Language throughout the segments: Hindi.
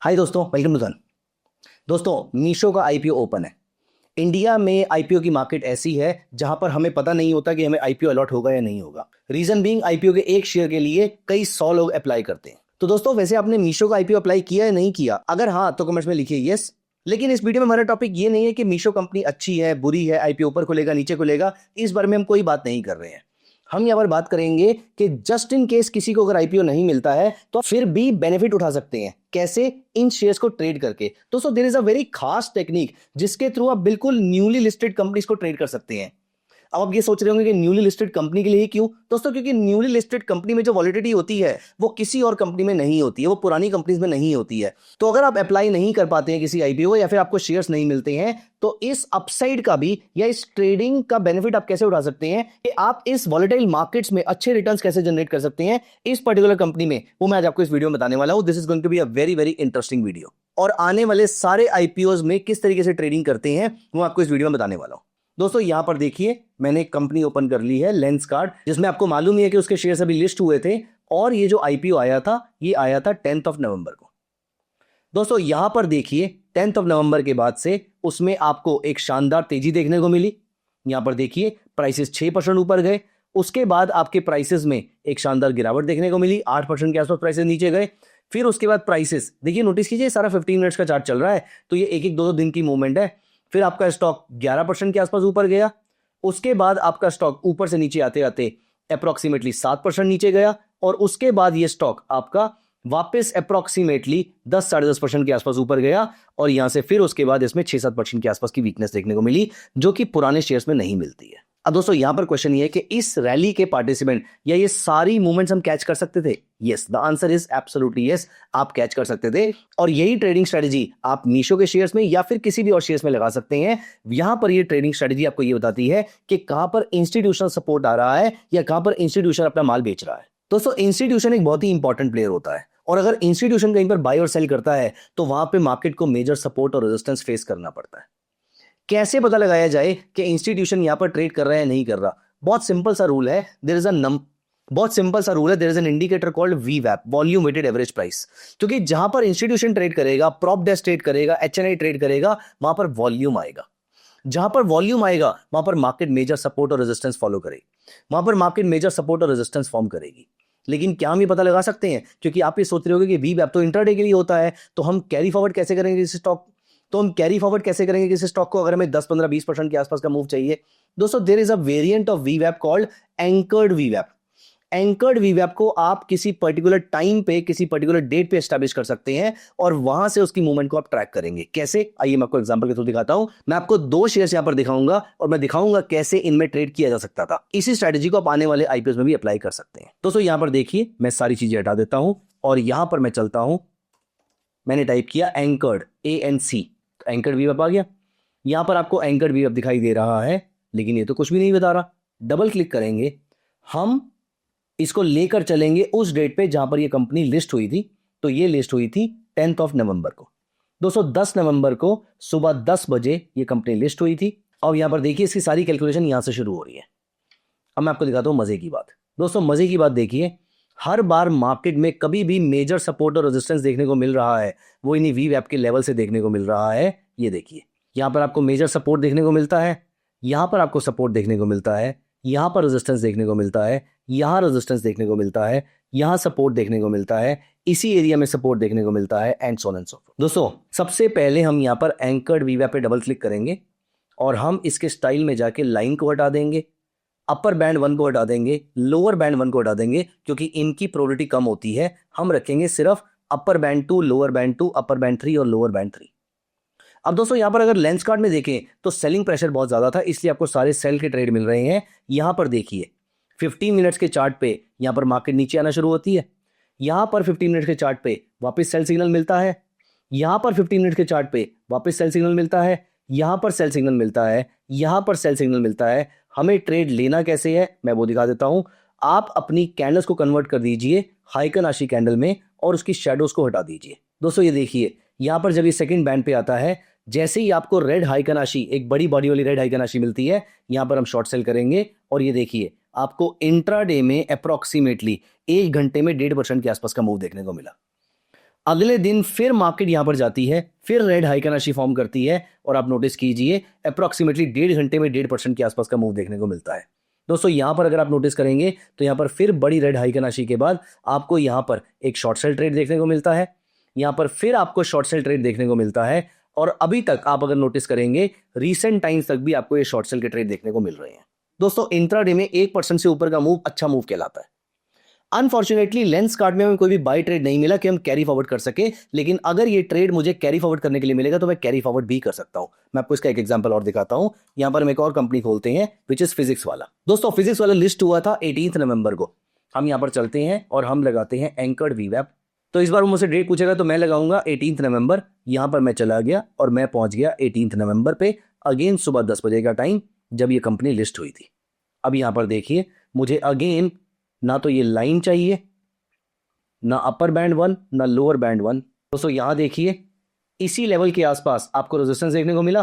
हाय दोस्तों, वेलकम टू सन। दोस्तों, मीशो का आईपीओ ओपन है। इंडिया में आईपीओ की मार्केट ऐसी है जहां पर हमें पता नहीं होता कि हमें आईपीओ अलॉट होगा या नहीं होगा। रीजन बीइंग, आईपीओ के एक शेयर के लिए कई 100 लोग अप्लाई करते हैं। तो दोस्तों, वैसे आपने मीशो का आईपीओ अप्लाई किया या नहीं किया? अगर हाँ तो कमेंट्स में लिखिए यस। लेकिन इस वीडियो में हमारा टॉपिक ये नहीं है कि मीशो कंपनी अच्छी है बुरी है, आईपीओ ऊपर खुलेगा नीचे खुलेगा, इस बारे में हम कोई बात नहीं कर रहे हैं। हम यहाँ पर बात करेंगे कि जस्ट इन केस किसी को अगर आईपीओ नहीं मिलता है तो फिर भी बेनिफिट उठा सकते हैं। कैसे? इन शेयर्स को ट्रेड करके। दोस्तों, देयर इज अ वेरी खास टेक्निक जिसके थ्रू आप बिल्कुल न्यूली लिस्टेड कंपनीज को ट्रेड कर सकते हैं। अब आप ये सोच रहे होंगे कि न्यूली लिस्टेड कंपनी के लिए ही क्यों? दोस्तों, क्योंकि न्यूली लिस्टेड कंपनी में जो वॉलिडिटी होती है वो किसी और कंपनी में नहीं होती है, वो पुरानी कंपनीज में नहीं होती है। तो अगर आप अप्लाई नहीं कर पाते हैं किसी आईपीओ या फिर आपको शेयर्स नहीं मिलते हैं तो इस अपसाइड का भी या इस ट्रेडिंग का बेनिफिट आप कैसे उठा सकते हैं कि आप इस वॉलेटाइल मार्केट्स में अच्छे रिटर्न्स कैसे जनरेट कर सकते हैं इस पर्टिकुलर कंपनी में, वो मैं आज आपको इस वीडियो में बताने वाला हूं। This is going to be a very very interesting video. और आने वाले सारे आईपीओज में किस तरीके से ट्रेडिंग करते हैं वो आपको इस वीडियो में बताने वाला हूं। दोस्तों, यहां पर देखिए, मैंने एक कंपनी ओपन कर ली है, लेंसकार्ट, जिसमें आपको मालूम ही है कि उसके शेयर्स अभी लिस्ट हुए थे। और ये जो आईपीओ आया था ये आया था 10th ऑफ नवंबर को। दोस्तों, यहां पर देखिए, 10th ऑफ नवंबर के बाद से उसमें आपको एक शानदार तेजी देखने को मिली। यहां पर देखिए, प्राइसेस 6% ऊपर गए। उसके बाद आपके प्राइसेस में एक शानदार गिरावट देखने को मिली, 8% के आसपास प्राइसेस नीचे गए। फिर उसके बाद प्राइसेस देखिए, नोटिस कीजिए, सारा 15 मिनट्स का चार्ट चल रहा है, तो ये एक एक दो दो दिन की मूवमेंट है। फिर आपका स्टॉक 11% के आसपास ऊपर गया। उसके बाद आपका स्टॉक ऊपर से नीचे आते आते अप्रोक्सीमेटली 7% नीचे गया। और उसके बाद ये स्टॉक आपका वापस अप्रोक्सीमेटली 10-10.5% के आसपास ऊपर गया। और यहां से फिर उसके बाद इसमें 6-7% के आसपास की वीकनेस देखने को मिली, जो कि पुराने शेयर्स में नहीं मिलती है। अब दोस्तों, यहां पर क्वेश्चन ये है कि इस रैली के पार्टिसिपेंट या ये सारी मूवमेंट्स हम कैच कर सकते थे? Yes, the answer is absolutely yes, आप कैच कर सकते थे। और यही ट्रेडिंग स्ट्रेटजी आप मीशो के शेयर्स में या फिर किसी भी और शेयर्स में लगा सकते हैं। यहां पर ये ट्रेडिंग स्ट्रेटजी आपको ये बताती है कि कहां पर इंस्टीट्यूशनल सपोर्ट आ रहा है या कहां पर इंस्टीट्यूशन अपना माल बेच रहा है। दोस्तों, इंस्टीट्यूशन एक बहुत ही इंपॉर्टेंट प्लेयर होता है, और अगर इंस्टीट्यूशन कहीं पर बाय और सेल करता है तो वहां पे मार्केट को मेजर सपोर्ट और रेजिस्टेंस फेस करना पड़ता है। कैसे पता लगाया जाए कि इंस्टीट्यूशन यहां पर ट्रेड कर रहा है या नहीं कर रहा? बहुत सिंपल सा रूल है, देयर इज अ बहुत सिंपल सा रूल है, there is an indicator called वीवैप, वॉल्यूम वेटेड एवरेज प्राइस। क्योंकि जहां पर इंस्टीट्यूशन ट्रेड करेगा, प्रॉप डेस्क ट्रेड करेगा, एचएनआई ट्रेड करेगा, वहां पर वॉल्यूम आएगा। जहां पर वॉल्यूम आएगा वहां पर मार्केट मेजर सपोर्ट और रेजिस्टेंस फॉलो करेगी, वहां पर मार्केट मेजर सपोर्ट और रेजिस्टेंस फॉर्म करेगी। लेकिन क्या हम ये पता लगा सकते हैं? क्योंकि आप ये सोच रहे होगे कि वीवैप तो इंट्राडे के लिए होता है, तो हम कैरी फॉरवर्ड कैसे करेंगे किसी स्टॉक को अगर हमें 10-15-20% के आसपास का मूव चाहिए? दोस्तों, there is a variant of VVPAT called anchored VVPAT. Anchored VVPAT को आप किसी पर्टिकुलर टाइम पे, किसी पर्टिकुलर डेट पे एस्टैब्लिश कर सकते हैं और वहां से उसकी मूवमेंट को आप ट्रैक करेंगे। कैसे? आइए मैं आपको एग्जांपल के थ्रू दिखाता हूं। मैं आपको दो शेयर्स यहां पर दिखाऊंगा और मैं दिखाऊंगा कैसे इनमें ट्रेड किया जा सकता था। इसी स्ट्रेटेजी को आप आने वाले आईपीओ में भी अप्लाई कर सकते हैं। दोस्तों, यहां पर देखिए, मैं सारी चीजें हटा देता हूं और यहां पर मैं चलता हूं। मैंने टाइप किया एंकर्ड, ANC, तो एंकर्ड वीवैप आ गया। यहां पर आपको एंकर्ड वीवैप दिखाई दे रहा है, लेकिन ये तो कुछ भी नहीं बता रहा। डबल क्लिक करेंगे, हम इसको लेकर चलेंगे उस डेट पे जहां पर ये कंपनी लिस्ट हुई थी। तो ये लिस्ट हुई थी 10th ऑफ नवंबर को। दोस्तों, 10 नवंबर को सुबह 10 बजे ये कंपनी लिस्ट हुई थी। और यहां पर देखिए, इसकी सारी कैलकुलेशन यहां से शुरू हो रही है। अब मैं आपको दिखाता हूं मजे की बात। दोस्तों, मजे की बात देखिए, हर बार मार्केट में कभी भी मेजर सपोर्ट और रेजिस्टेंस देखने को मिल रहा है वो इन्हीं वीवैप के लेवल से देखने को मिल रहा है। ये देखिए, यहां पर आपको मेजर सपोर्ट देखने को मिलता है, यहां पर आपको सपोर्ट देखने को मिलता है, यहां पर रेजिस्टेंस देखने को मिलता है, यहां रेजिस्टेंस देखने को मिलता है, यहां सपोर्ट देखने को मिलता है, इसी एरिया में सपोर्ट देखने को मिलता है, and so on and so fourth. दोस्तों, सबसे पहले हम यहां पर एंकर्ड वीवैप पे डबल क्लिक करेंगे और हम इसके स्टाइल में जाके लाइन को हटा देंगे, अपर बैंड 1 को हटा देंगे, लोअर बैंड 1 को हटा देंगे, क्योंकि इनकी प्रोबेबिलिटी कम होती है। हम रखेंगे सिर्फ upper band 2, lower band 2, upper band 3 और लोअर बैंड 3। अब दोस्तों, यहां पर अगर लेंसकार्ट में देखें तो सेलिंग प्रेशर बहुत ज्यादा था, इसलिए आपको सारे सेल के ट्रेड मिल रहे हैं। यहां पर देखिए, 15 मिनट्स के चार्ट पे यहां पर मार्केट नीचे आना शुरू होती है। यहां पर 15 मिनट के चार्ट पे वापस सेल सिग्नल मिलता है। यहां पर 15 मिनट के चार्ट पे वापस सेल सिग्नल मिलता है। यहां पर सेल सिग्नल मिलता है। यहां पर सेल सिग्नल मिलता है। हमें ट्रेड लेना कैसे है मैं वो दिखा देता हूं। आप अपनी कैंडल्स को कन्वर्ट कर दीजिए हाइकन आशी कैंडल में और उसकी शेडोज को हटा दीजिए। दोस्तों, ये देखिए, यहां पर जब ये सेकंड बैंड पे आता है, जैसे ही आपको रेड हाइकन आशी, एक बड़ी बॉडी वाली रेड हाइकन आशी मिलती है, यहां पर हम शॉर्ट सेल करेंगे। और ये देखिए, आपको इंट्राडे में अप्रोक्सीमेटली 1 घंटे में 1.5% के आसपास का मूव देखने को मिला। अगले दिन फिर मार्केट यहां पर जाती है, फिर रेड हाइकनाशी फॉर्म करती है और आप नोटिस कीजिए अप्रॉक्सीमेटली 1.5 घंटे में 1.5% के आसपास का मूव देखने को मिलता है। दोस्तों यहां पर अगर आप नोटिस करेंगे तो यहां पर फिर बड़ी रेड हाइकनाशी के बाद आपको यहां पर एक शॉर्ट सेल ट्रेड देखने को मिलता है, यहां पर फिर आपको शॉर्ट सेल ट्रेड देखने को मिलता है और अभी तक आप अगर नोटिस करेंगे रीसेंट टाइम्स तक भी आपको ये शॉर्ट सेल के ट्रेड देखने को मिल रहे हैं। दोस्तों इंट्राडे में 1% से ऊपर का मूव अच्छा मूव कहलाता है। अनफॉर्चुनेटली लेंस कार्ड में हमें कोई भी बाय ट्रेड नहीं मिला कि हम कैरी फॉरवर्ड कर सके, लेकिन अगर ये ट्रेड मुझे कैरी फॉरवर्ड करने के लिए मिलेगा तो मैं कैरी फॉरवर्ड भी कर सकता हूं। मैं आपको इसका एक एग्जांपल और दिखाता हूं। यहां पर हम एक और कंपनी खोलते हैं विच इज फिजिक्स वाला। दोस्तों फिजिक्स वाला लिस्ट हुआ था 18 नवंबर को। हम यहां पर चलते हैं और हम लगाते हैं एंकर्ड वीवैप। तो इस बार वो मुझसे डेट पूछेगा तो मैं लगाऊंगा 18 नवंबर। यहां पर मैं चला गया और मैं पहुंच गया 18 नवंबर पे, अगेन सुबह 10 बजे का टाइम जब ये कंपनी लिस्ट हुई थी। अब यहां पर देखिए मुझे अगेन ना तो ये लाइन चाहिए, ना अपर बैंड 1 ना लोअर बैंड 1। दोस्तों यहां देखिए इसी लेवल के आसपास आपको रेजिस्टेंस देखने को मिला,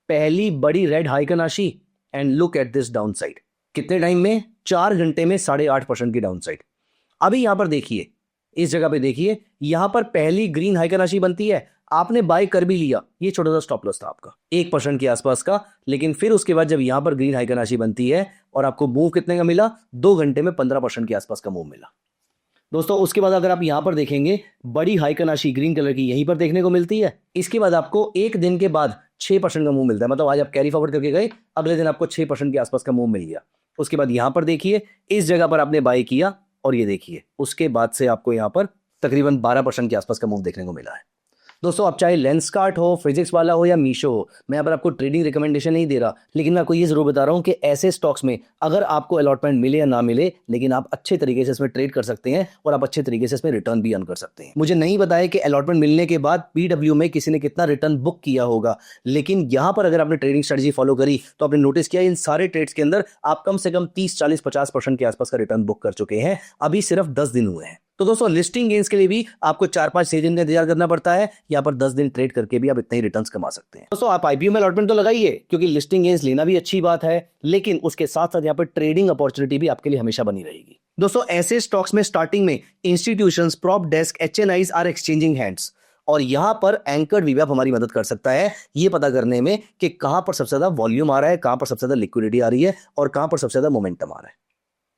पहली बड़ी red heikin ashi and look at this downside. कितने टाइम में? 4 घंटे में 8.5% की डाउन साइड। अभी यहां पर देखिए इस जगह पे देखिए यहां पर पहली ग्रीन हाइकनाशी बनती है, आपने बाय कर भी लिया, ये छोटा सा स्टॉप लॉस था आपका 1% के आसपास का। लेकिन फिर उसके बाद जब यहां पर ग्रीन हाइकनाशी बनती है और आपको मूव कितने का मिला? 2 घंटे में 15% के आसपास का मूव मिला। दोस्तों उसके बाद अगर आप यहां पर देखेंगे बड़ी हाइकनाशी ग्रीन कलर की यहीं पर देखने को मिलती है। इसके बाद आपको एक दिन के बाद 6% का मूव मिलता है, मतलब आज आप कैरी फॉरवर्ड करके गए, अगले दिन आपको 6% के आसपास का मूव मिल गया। उसके बाद यहां पर देखिए इस जगह पर आपने बाय किया और ये देखिए उसके बाद से आपको यहां पर तकरीबन 12% के आसपास का मूव देखने को मिला है। दोस्तों आप चाहे लेंस कार्ट हो, फिजिक्स वाला हो या मीशो हो, मैं यहाँ पर आपको ट्रेडिंग रिकमेंडेशन नहीं दे रहा, लेकिन मैं आपको ये जरूर बता रहा हूँ कि ऐसे स्टॉक्स में अगर आपको अलॉटमेंट मिले या ना मिले, लेकिन आप अच्छे तरीके से इसमें ट्रेड कर सकते हैं और आप अच्छे तरीके से इसमें रिटर्न भी अर्न कर सकते हैं। मुझे नहीं बताया कि अलॉटमेंट मिलने के बाद पीडब्ल्यू में किसी ने कितना रिटर्न बुक किया होगा, लेकिन यहाँ पर अगर आपने ट्रेडिंग स्ट्रेटजी फॉलो करी तो आपने नोटिस किया इन सारे ट्रेड्स के अंदर आप कम से कम 30-40-50% के आसपास का रिटर्न बुक कर चुके हैं। अभी सिर्फ 10 दिन हुए हैं। तो दोस्तों लिस्टिंग गेन्स के लिए भी आपको 4-5-6 दिन का इंतजार करना पड़ता है, यहाँ पर 10 दिन ट्रेड करके भी आप इतने ही रिटर्न्स कमा सकते हैं। दोस्तों आप आईपीओ में अलॉटमेंट तो लगाइए क्योंकि लिस्टिंग गेन्स लेना भी अच्छी बात है, लेकिन उसके साथ साथ यहाँ पर ट्रेडिंग अपॉर्चुनिटी भी आपके लिए हमेशा बनी रहेगी। दोस्तों ऐसे स्टॉक्स में स्टार्टिंग में institutions, prop desk, HNIs are exchanging hands और यहां पर एंकर्ड वीवैप हमारी मदद कर सकता है ये पता करने में कि कहां पर सबसे ज्यादा वॉल्यूम आ रहा है, कहां पर सबसे ज्यादा लिक्विडिटी आ रही है और कहां पर सबसे ज्यादा मोमेंटम आ रहा है।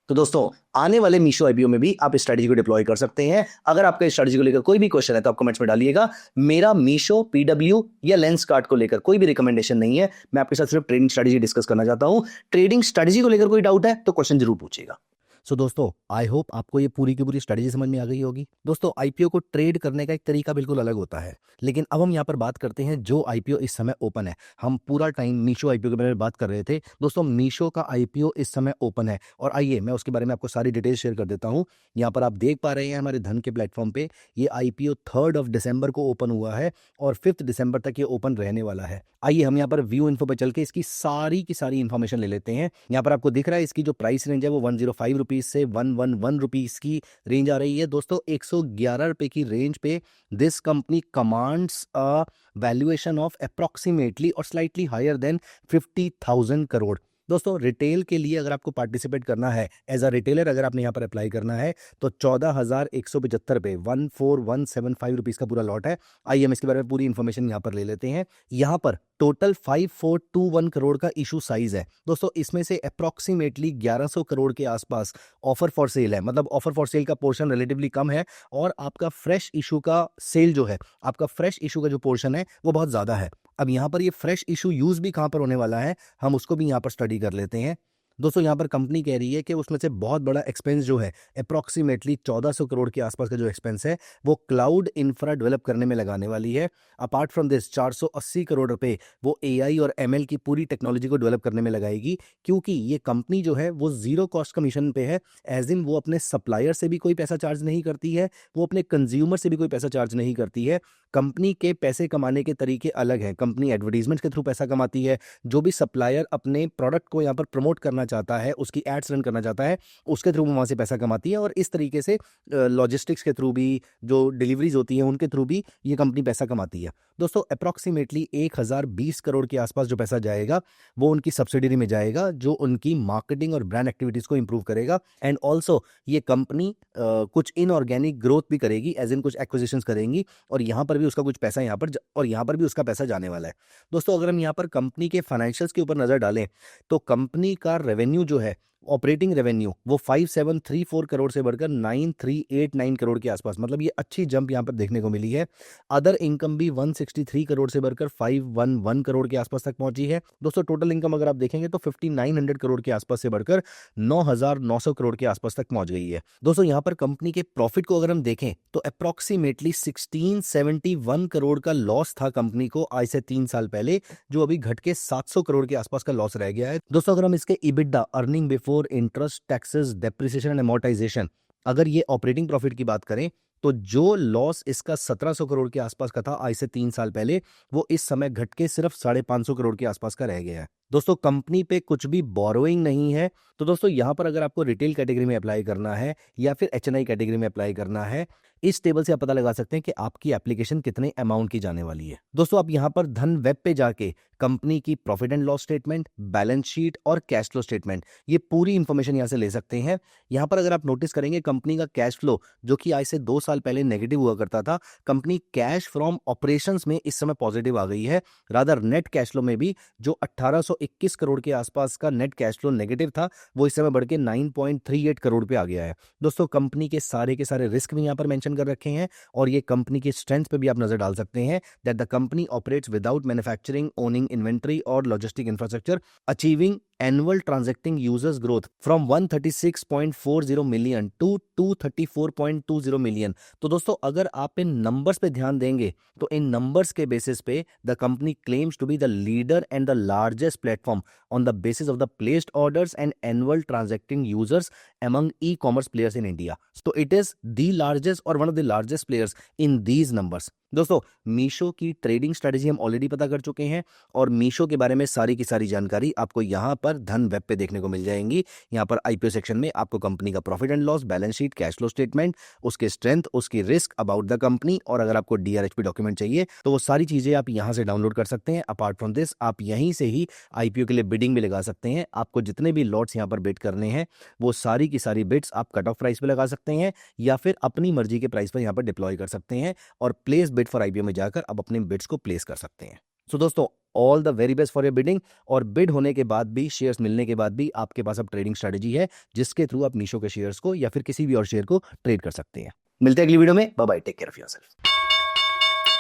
तो दोस्तों आने वाले मीशो आईपीओ में भी आप इस स्ट्रेटजी को डिप्लॉय कर सकते हैं। अगर आपका इस स्ट्रेटजी को लेकर कोई भी क्वेश्चन है तो आप कमेंट्स में डालिएगा। मेरा मीशो, पीडब्ल्यू या लेंस कार्ड को लेकर कोई भी रिकमेंडेशन नहीं है, मैं आपके साथ सिर्फ ट्रेडिंग स्ट्रेटजी डिस्कस करना चाहता हूं। ट्रेडिंग स्ट्रेटजी को लेकर कोई डाउट है तो क्वेश्चन जरूर पूछिएगा। सो दोस्तों आई होप आपको ये पूरी की पूरी स्ट्रेटजी समझ में आ गई होगी। दोस्तों आईपीओ को ट्रेड करने का एक तरीका बिल्कुल अलग होता है, लेकिन अब हम यहाँ पर बात करते हैं जो आईपीओ इस समय ओपन है। हम पूरा टाइम मीशो आईपीओ के बारे में बात कर रहे थे। दोस्तों मीशो का आईपीओ इस समय ओपन है और आइए मैं उसके बारे में आपको सारी डिटेल्स शेयर कर देता हूँ। यहाँ पर आप देख पा रहे हैं हमारे धन के प्लेटफॉर्म पे ये आईपीओ 3 दिसंबर को ओपन हुआ है और 5 दिसंबर तक ये ओपन रहने वाला है। आइए हम यहाँ पर व्यू इन्फो पे चल के इसकी सारी की सारी इन्फॉर्मेशन ले लेते हैं। यहाँ पर आपको दिख रहा है इसकी जो प्राइस रेंज है वो 105 रुपीज से 111 रुपीज की रेंज आ रही है। दोस्तों 111 रुपए की रेंज पे this company commands a valuation of approximately और स्लाइटली हायर देन 50,000 करोड़। दोस्तों रिटेल के लिए अगर आपको पार्टिसिपेट करना है एज अ रिटेलर, अगर आपने यहाँ पर अप्लाई करना है तो 14,175 पे 14,175 रुपीज का पूरा लॉट है। आइए हम इसके बारे में पूरी इन्फॉर्मेशन यहाँ पर ले लेते हैं। यहाँ पर टोटल 5421 करोड़ का इशू साइज है। दोस्तों इसमें से अप्रॉक्सीमेटली 1100 करोड़ के आसपास ऑफर फॉर सेल है, मतलब ऑफर फॉर सेल का पोर्शन रिलेटिवली कम है और आपका फ्रेश इशू का सेल जो है, आपका फ्रेश इशू का जो पोर्शन है वो बहुत ज्यादा है। अब यहाँ पर ये फ्रेश इशू यूज भी कहाँ पर होने वाला है हम उसको भी यहाँ पर स्टडी कर लेते हैं। दोस्तों यहाँ पर कंपनी कह रही है कि उसमें से बहुत बड़ा एक्सपेंस जो है अप्रॉक्सीमेटली 1400 करोड़ के आसपास का जो एक्सपेंस है वो क्लाउड इंफ्रा डेवलप करने में लगाने वाली है। अपार्ट फ्रॉम दिस 480 करोड़ रुपए वो एआई और एमएल की पूरी टेक्नोलॉजी को डेवलप करने में लगाएगी, क्योंकि ये कंपनी जो है वो जीरो कॉस्ट कमीशन पे है। एज इन वो अपने सप्लायर से भी कोई पैसा चार्ज नहीं करती है, वो अपने कंज्यूमर से भी कोई पैसा चार्ज नहीं करती है। कंपनी के पैसे कमाने के तरीके अलग हैं। कंपनी एडवर्टीजमेंट के थ्रू पैसा कमाती है। जो भी सप्लायर अपने प्रोडक्ट को यहाँ पर प्रमोट करना चाहता है, उसकी एड्स रन करना चाहता है, उसके थ्रू वो वहाँ से पैसा कमाती है। और इस तरीके से लॉजिस्टिक्स के थ्रू भी, जो डिलीवरीज होती हैं उनके थ्रू भी ये कंपनी पैसा कमाती है। दोस्तों अप्रॉक्सीमेटली 1020 करोड़ के आसपास जो पैसा जाएगा वो उनकी सब्सिडरी में जाएगा, जो उनकी मार्केटिंग और ब्रांड एक्टिविटीज़ को इंप्रूव करेगा। एंड ऑल्सो ये कंपनी कुछ इनऑर्गेनिक ग्रोथ भी करेगी, एज इन कुछ एक्विजिशंस करेंगी, और यहाँ पर भी उसका कुछ पैसा और यहाँ पर भी उसका पैसा जाने वाला है। दोस्तों अगर हम यहाँ पर कंपनी के फाइनेंशियल्स के ऊपर नज़र डालें तो कंपनी का रेवेन्यू जो है, ऑपरेटिंग रेवेन्यू, वो 5734 करोड़ से बढ़कर 9389 करोड़ के आसपास, मतलब ये अच्छी जंप यहाँ पर देखने को मिली है। अदर इनकम भी 163 करोड़ से बढ़कर 511 करोड़ के आसपास तक पहुंची है। दोस्तों टोटल इनकम अगर आप देखेंगे तो 5900 करोड़ के आसपास से बढ़कर 9900 करोड़ के आसपास तक पहुंच गई है। दोस्तों यहाँ पर कंपनी के प्रॉफिट को अगर हम देखें तो अप्रॉक्सीमेटली 1671 करोड़ का लॉस था कंपनी को आज से 3 साल पहले, जो अभी घट के 700 करोड़ के आसपास का लॉस रह गया है। दोस्तों अगर हम इसके EBITDA, earning before interest, taxes, depreciation and amortisation, अगर ये ऑपरेटिंग प्रॉफिट की बात करें तो जो लॉस इसका 1700 करोड़ के आसपास का था आज से 3 साल पहले, वो इस समय घट के सिर्फ 550 करोड़ के आसपास का रह गया है। दोस्तों कंपनी पे कुछ भी बोरोइंग नहीं है। तो दोस्तों यहाँ पर अगर आपको रिटेल कैटेगरी में अप्लाई करना है या फिर HNI कैटेगरी में अप्लाई करना है, इस टेबल से आप पता लगा सकते हैं कि आपकी एप्लीकेशन कितने अमाउंट की जाने वाली है। दोस्तों आप यहाँ पर धन वेब पे जाके कंपनी की profit and loss statement, balance sheet और कैश फ्लो स्टेटमेंट, ये पूरी इंफॉर्मेशन यहाँ से ले सकते हैं। यहाँ पर अगर आप नोटिस करेंगे कंपनी का कैश फ्लो, जो कि आज से 2 साल पहले नेगेटिव हुआ करता था, कंपनी कैश फ्रॉम ऑपरेशंस में इस समय पॉजिटिव आ गई है। रादर नेट कैश फ्लो में भी जो 1821 करोड़ के आसपास का नेट कैश फ्लो नेगेटिव था, वो इस समय बढ़ के 9.38 करोड़ पे आ गया है। दोस्तों कंपनी के सारे रिस्क भी यहाँ पर मेंशन कर रखे हैं, और ये कंपनी की स्ट्रेंथ पे भी आप नजर डाल सकते हैं that the company operates without manufacturing, owning inventory और logistic infrastructure, achieving annual transacting users growth from 136.40 million to 234.20 million। तो दोस्तों अगर आप इन नंबर्स पे ध्यान देंगे तो इन नंबर्स के बेसिस पे the company claims to be the leader and the largest platform on the basis of the placed orders and annual transacting users among e-commerce players in India। So it is the largest or one of the largest players in these numbers। दोस्तों मीशो की ट्रेडिंग स्ट्रेटेजी हम ऑलरेडी पता कर चुके हैं, और मीशो के बारे में सारी की सारी जानकारी आपको यहाँ पर धन वेब पे देखने को मिल जाएंगी। यहाँ पर IPO सेक्शन में आपको कंपनी का profit and loss, balance sheet, cash flow statement, उसके स्ट्रेंथ, उसकी रिस्क, अबाउट द कंपनी, और अगर आपको DRHP डॉक्यूमेंट चाहिए तो वो सारी चीजें आप यहाँ से डाउनलोड कर सकते हैं। अपार्ट फ्रॉम दिस आप यहीं से ही IPO के लिए बिडिंग भी लगा सकते हैं। आपको जितने भी लॉट्स यहाँ पर बिड करने हैं वो सारी की सारी बिड्स आप कट ऑफ प्राइस पे लगा सकते हैं, या फिर अपनी मर्जी के प्राइस पर यहाँ पर डिप्लॉय कर सकते हैं, और प्लेस बिड फॉर IPO में जाकर आप अपने बिड्स को प्लेस कर सकते हैं। सो दोस्तों all the very best for your bidding. और बिड होने के बाद भी, शेयर्स मिलने के बाद भी आपके पास अब ट्रेडिंग स्ट्रेटेजी है जिसके थ्रू आप मीशो के शेयर्स को या फिर किसी भी और शेयर को ट्रेड कर सकते हैं। मिलते हैं अगली वीडियो में। Bye bye, take care of yourself.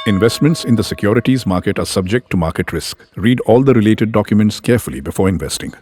Investments in the securities market are subject to market risk. Read all the related documents carefully before investing.